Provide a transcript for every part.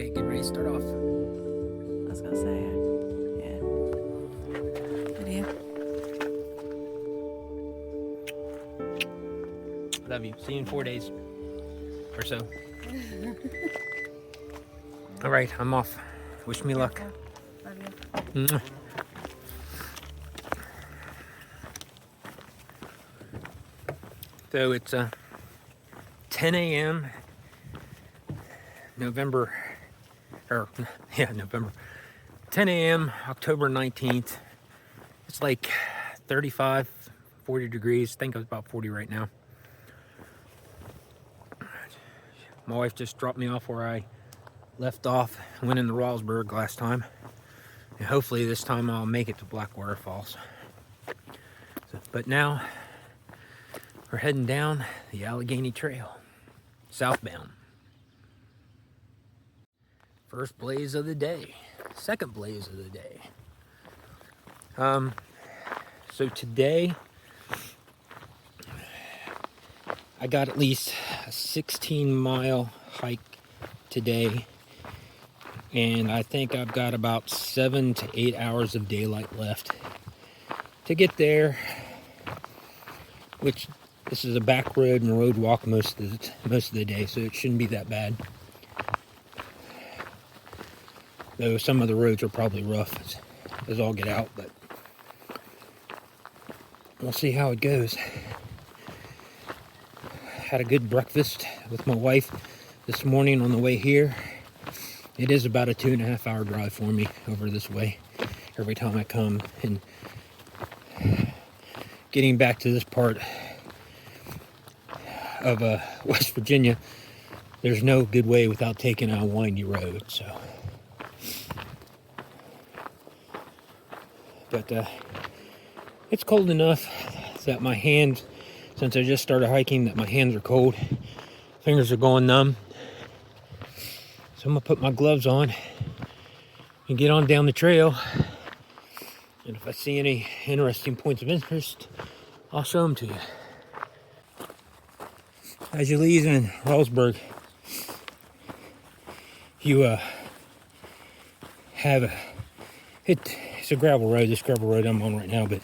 Okay, get ready to start off. I was gonna say, yeah. Video. Love you. See you in 4 days or so. All right, I'm off. Wish me luck. Love you. Mwah. So it's 10 a.m. November 10 a.m. October 19th. It's like 35, 40 degrees. I think it's about 40 right now. My wife just dropped me off where I left off. Went into Ralsburg last time. And hopefully this time I'll make it to Blackwater Falls. But now we're heading down the Allegheny Trail, southbound. First blaze of the day, second blaze of the day. So today, I got at least a 16-mile hike today, and I think I've got about 7 to 8 hours of daylight left to get there, which this is a back road and road walk most of the day, so it shouldn't be that bad. Though some of the roads are probably rough as all get out, but we'll see how it goes. Had a good breakfast with my wife this morning on the way here. It is about a 2.5 hour drive for me over this way every time I come, and getting back to this part of West Virginia, there's no good way without taking a windy road. So, but it's cold enough that my hands, since I just started hiking, that my hands are cold, fingers are going numb. So I'm gonna put my gloves on and get on down the trail, and if I see any interesting points of interest, I'll show them to you. As you leave in Ralsburg, you have it's a gravel road, this gravel road I'm on right now, but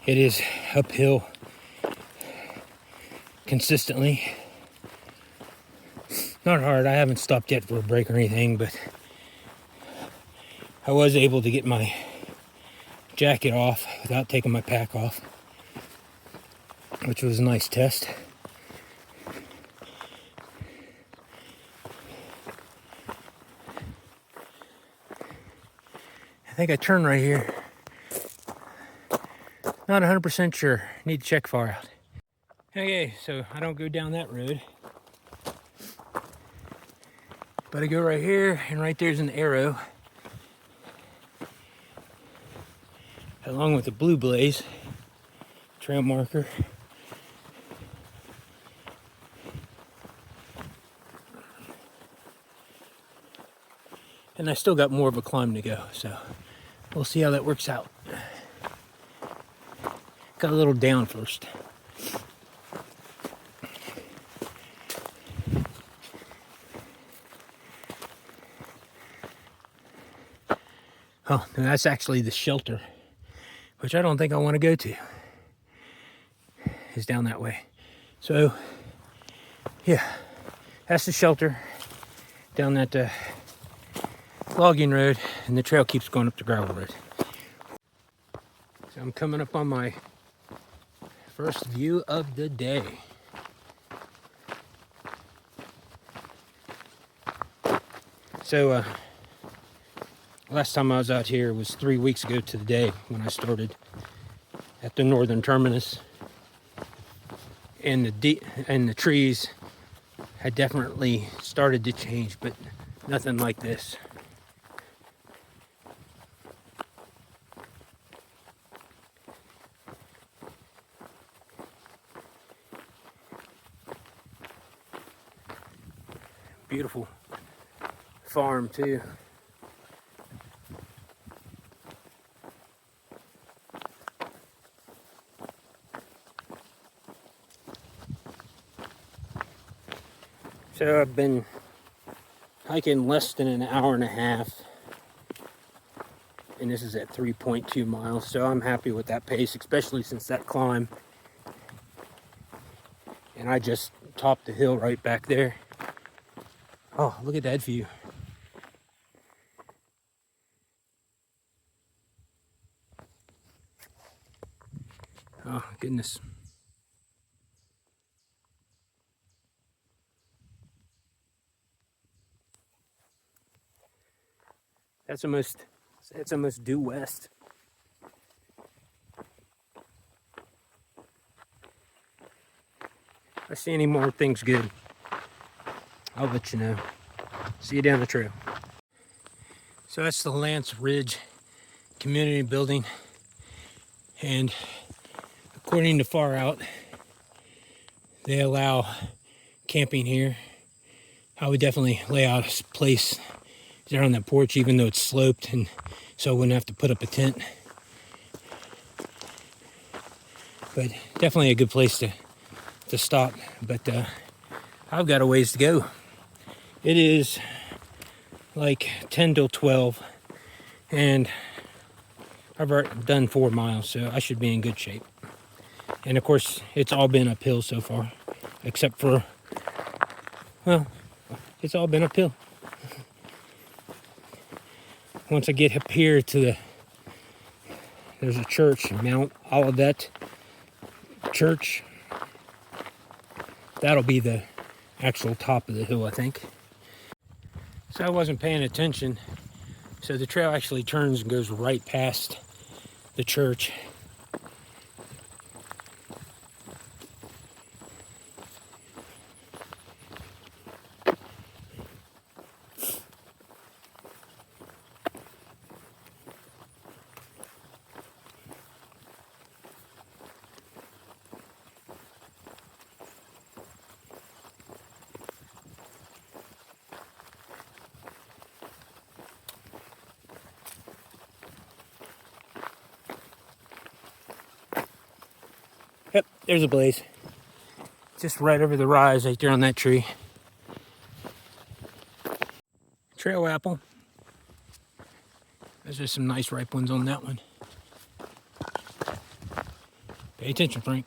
it is uphill consistently. Not hard. I haven't stopped yet for a break or anything, but I was able to get my jacket off without taking my pack off, which was a nice test. I think I turned right here. Not 100% sure. Need to check far out. Okay, so I don't go down that road, but I go right here, and right there's an arrow, along with a blue blaze trail marker. And I still got more of a climb to go, so we'll see how that works out. Got a little down first. Oh, and that's actually the shelter, which I don't think I want to go to. It's down that way. So, yeah, that's the shelter down that logging road, and the trail keeps going up the gravel road. So I'm coming up on my first view of the day. So, last time I was out here was 3 weeks ago to the day when I started at the northern terminus, and the trees had definitely started to change, but nothing like this. Beautiful farm too. So I've been hiking less than an hour and a half. And this is at 3.2 miles, so I'm happy with that pace, especially since that climb. And I just topped the hill right back there. Oh, look at that view. Oh, goodness. That's almost due west. If I see any more things good, I'll let you know. See you down the trail. So that's the Lance Ridge Community Building. And according to Far Out, they allow camping here. I would definitely lay out a place there on that porch, even though it's sloped, and so I wouldn't have to put up a tent. But definitely a good place to stop. But I've got a ways to go. It is like 10 till 12, and I've already done 4 miles, so I should be in good shape. And of course, it's all been uphill so far, except for, well, it's all been uphill. Once I get up here to there's a church, Mount Olivet Church. That'll be the actual top of the hill, I think. So I wasn't paying attention. So the trail actually turns and goes right past the church. Yep, there's a blaze. Just right over the rise right there on that tree. Trail apple. Those are some nice ripe ones on that one. Pay attention, Frank.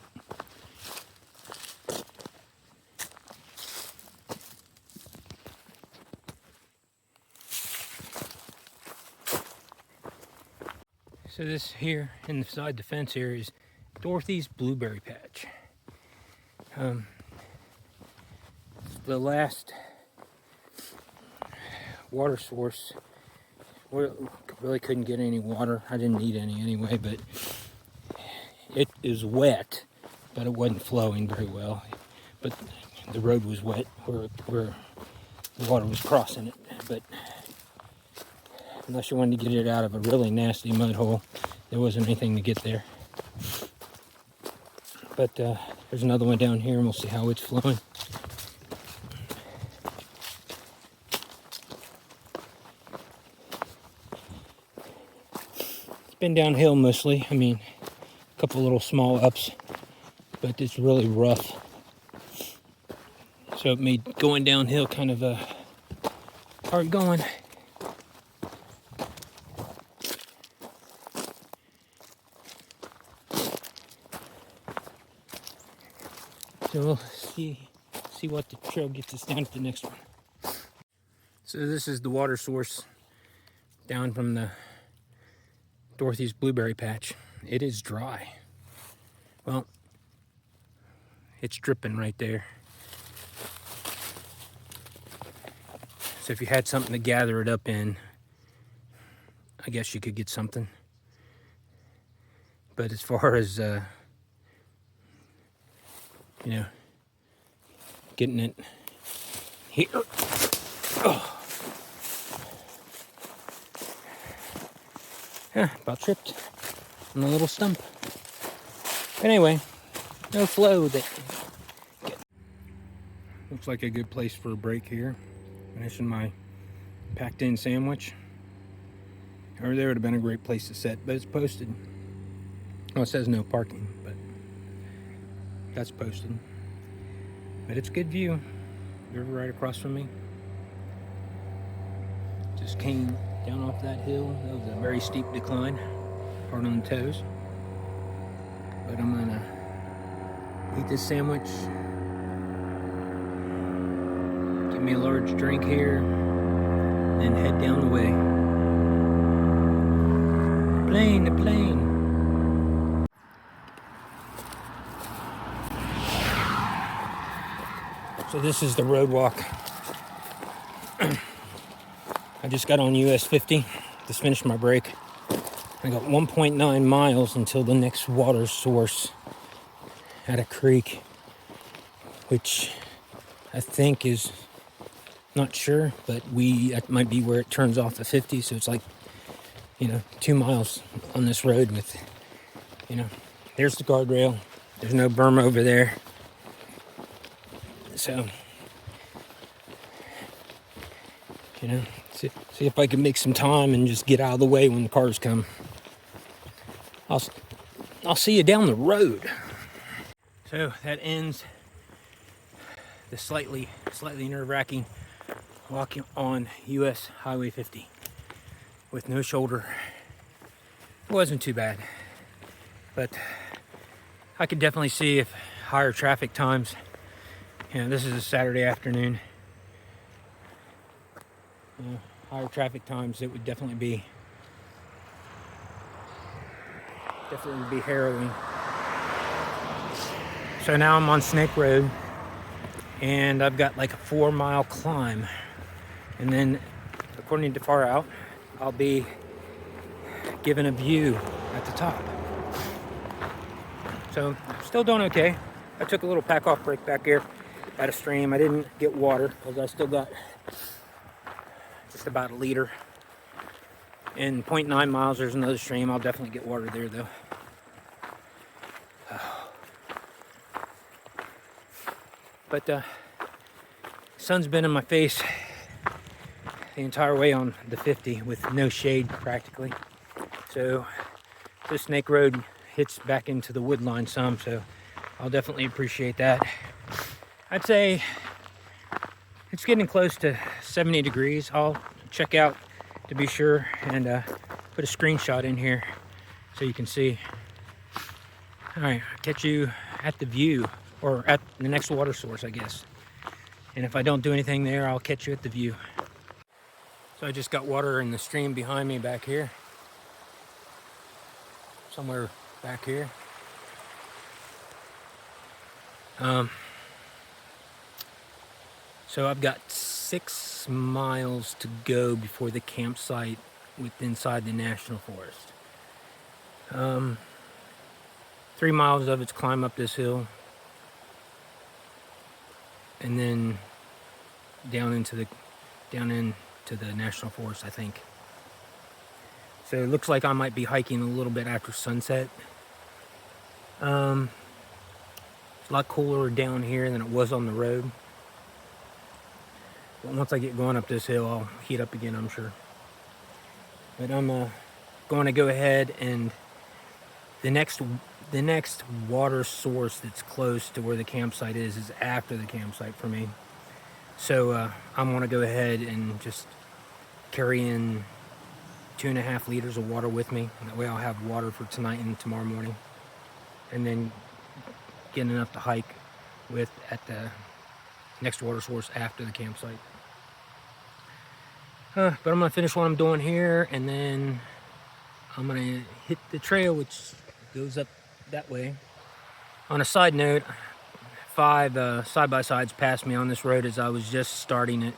So this here inside the fence here is Dorothy's blueberry patch. The last water source, we really couldn't get any water. I didn't need any anyway, but it is wet, but it wasn't flowing very well. But the road was wet where the water was crossing it. But unless you wanted to get it out of a really nasty mud hole, there wasn't anything to get there. But there's another one down here, and we'll see how it's flowing. It's been downhill mostly. I mean, a couple little small ups, but it's really rough. So it made going downhill kind of hard going. So we'll see what the trail gets us down to the next one. So this is the water source down from the Dorothy's blueberry patch. It is dry. Well, it's dripping right there. So if you had something to gather it up in, I guess you could get something. But as far as you know, getting it here. Oh. About tripped on the little stump. But anyway, no flow that. Looks like a good place for a break here. Finishing my packed in sandwich. Over there would have been a great place to sit, but it's posted. Well, it says no parking, but that's posted. But it's good view. River right across from me. Just came down off that hill. That was a very steep decline, hard on the toes. But I'm gonna eat this sandwich, get me a large drink here, and head down the way. The plane. So this is the road walk. I just got on US 50, just finished my break. I got 1.9 miles until the next water source at a creek, which I think is, not sure, but that might be where it turns off the 50. So it's like, 2 miles on this road with, there's the guardrail. There's no berm over there. So, see if I can make some time and just get out of the way when the cars come. I'll see you down the road. So that ends the slightly nerve-wracking walking on US Highway 50 with no shoulder. It wasn't too bad, but I could definitely see if higher traffic times. This is a Saturday afternoon. Higher traffic times, it would definitely be harrowing. So now I'm on Snake Road, and I've got like a 4-mile climb, and then according to Far Out, I'll be given a view at the top. So still doing okay. I took a little pack off break back here at a stream. I didn't get water because I still got just about a liter. In 0.9 miles, there's another stream. I'll definitely get water there though. But sun's been in my face the entire way on the 50 with no shade practically. So this Snake Road hits back into the wood line some, so I'll definitely appreciate that. I'd say it's getting close to 70 degrees. I'll check out to be sure and put a screenshot in here so you can see. All right, I'll catch you at the view, or at the next water source, I guess. And if I don't do anything there, I'll catch you at the view. So I just got water in the stream behind me back here. Somewhere back here. So I've got 6 miles to go before the campsite inside the National Forest. 3 miles of it's climb up this hill, and then down into the National Forest, I think. So it looks like I might be hiking a little bit after sunset. It's a lot cooler down here than it was on the road. But once I get going up this hill, I'll heat up again, I'm sure. But I'm going to go ahead, and the next water source that's close to where the campsite is after the campsite for me. So I'm going to go ahead and just carry in 2.5 liters of water with me. That way I'll have water for tonight and tomorrow morning. And then get enough to hike with at the next water source after the campsite. But I'm going to finish what I'm doing here, and then I'm going to hit the trail, which goes up that way. On a side note, 5 side-by-sides passed me on this road as I was just starting it.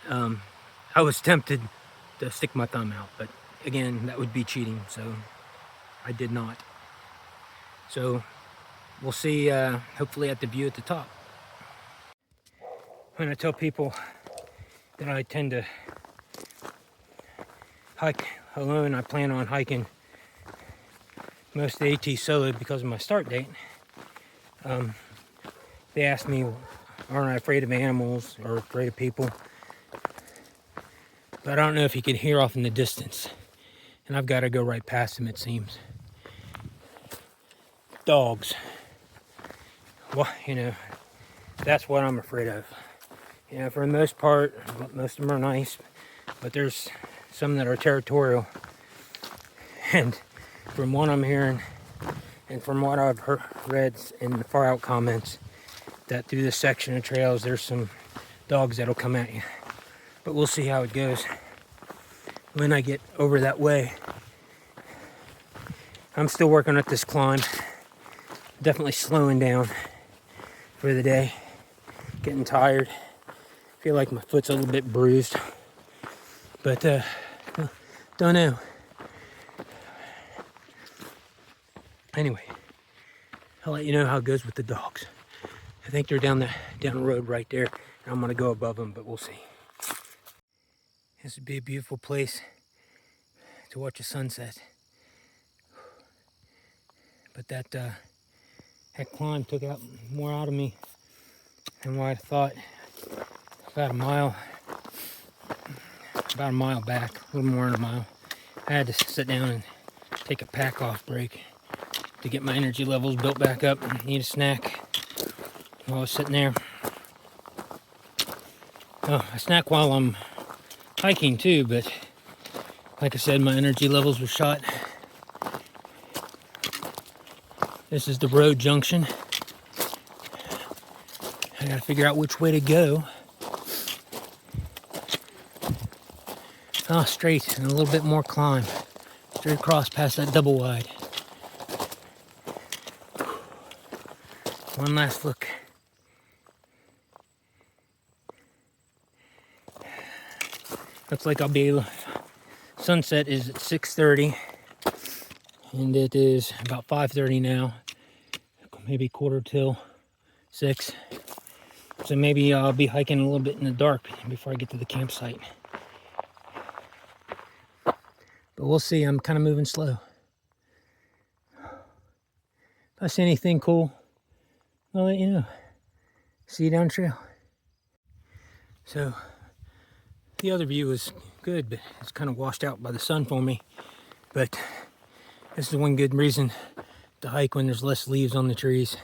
I was tempted to stick my thumb out, but again, that would be cheating, so I did not. So we'll see, hopefully at the view at the top. When I tell people that I tend to hike alone, I plan on hiking most of the AT solo because of my start date. They ask me, aren't I afraid of animals or afraid of people? But I don't know if you can hear off in the distance. And I've got to go right past them, it seems. Dogs. Well, that's what I'm afraid of. For the most part, most of them are nice. but there's some that are territorial. And from what I'm hearing, and from what I've read in the far out comments, that through this section of trails, there's some dogs that'll come at you. But we'll see how it goes when I get over that way. I'm still working at this climb. Definitely slowing down for the day. Getting tired. Feel like my foot's a little bit bruised. But, don't know. Anyway, I'll let you know how it goes with the dogs. I think they're down the road right there. And I'm gonna go above them, but we'll see. This would be a beautiful place to watch a sunset. But that climb took out more out of me than what I thought. About a mile back, a little more than a mile. I had to sit down and take a pack off break to get my energy levels built back up. Need a snack while I was sitting there. Oh, I snack while I'm hiking too, but like I said, my energy levels were shot. This is the road junction. I gotta figure out which way to go. Oh, straight and a little bit more climb. Straight across past that double wide. One last look. Looks like I'll be able. Sunset is at 6:30, and it is about 5:30 now. Maybe quarter till 6. So maybe I'll be hiking a little bit in the dark before I get to the campsite. But we'll see. I'm kind of moving slow. If I see anything cool, I'll let you know. See you down the trail. So the other view is good, but it's kind of washed out by the sun for me. But this is one good reason to hike when there's less leaves on the trees.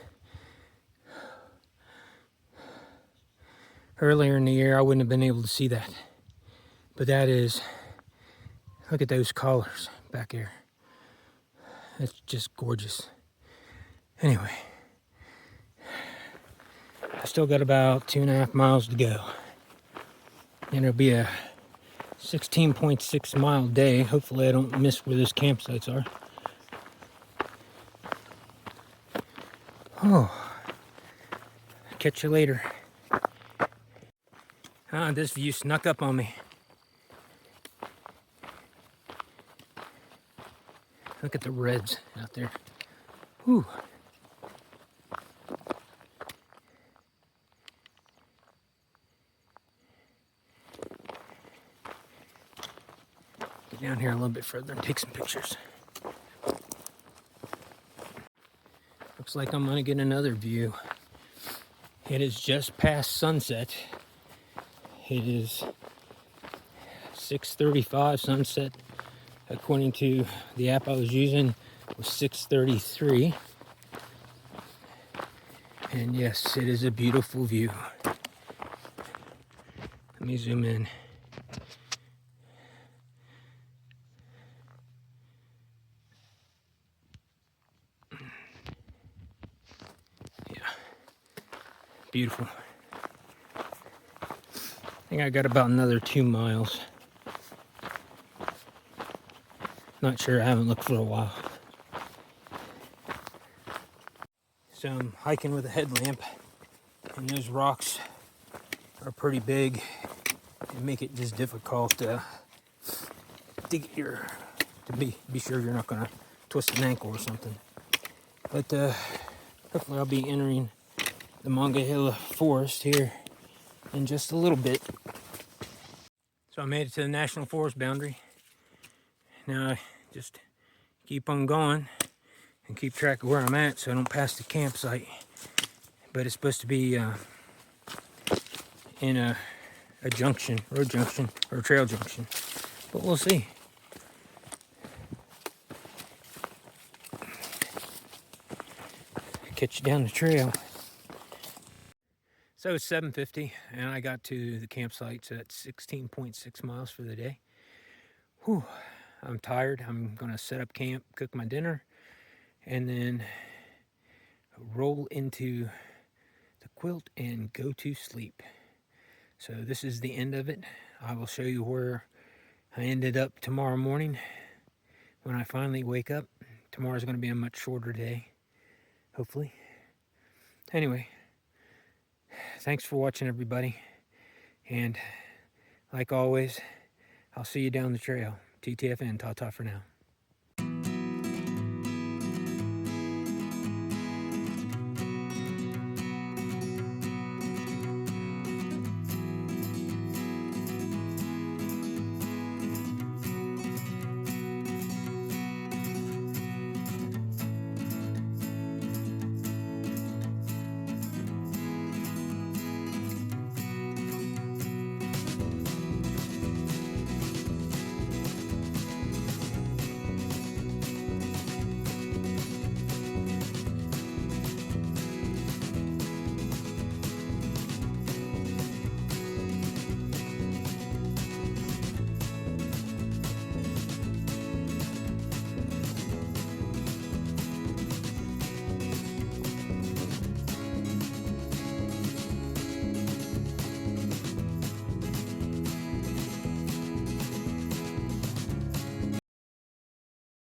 Earlier in the year, I wouldn't have been able to see that. But that is, look at those collars back there. It's just gorgeous. Anyway, I still got about 2.5 miles to go. And it'll be a 16.6 mile day. Hopefully I don't miss where those campsites are. Oh, catch you later. Ah, this view snuck up on me. Look at the reds out there. Whew. Get down here a little bit further and take some pictures. Looks like I'm gonna get another view. It is just past sunset. It is 6:35 sunset. According to the app I was using, it was 6:33. And yes, it is a beautiful view. Let me zoom in. Yeah, beautiful. I think I got about another 2 miles. Not sure, I haven't looked for a while. So I'm hiking with a headlamp, and those rocks are pretty big and make it just difficult to get your, to be sure you're not gonna twist an ankle or something. But hopefully I'll be entering the Monongahela Forest here in just a little bit. So I made it to the National Forest boundary. Now I just keep on going and keep track of where I'm at so I don't pass the campsite. But it's supposed to be in a junction, road junction, or trail junction. But we'll see. Catch you down the trail. So it's 7:50 and I got to the campsite at 16.6 miles for the day. Whew, I'm tired. I'm gonna set up camp, cook my dinner, and then roll into the quilt and go to sleep. So this is the end of it. I will show you where I ended up tomorrow morning when I finally wake up. Tomorrow's gonna be a much shorter day, hopefully. Anyway, thanks for watching, everybody. And like always, I'll see you down the trail. TTFN, ta-ta for now.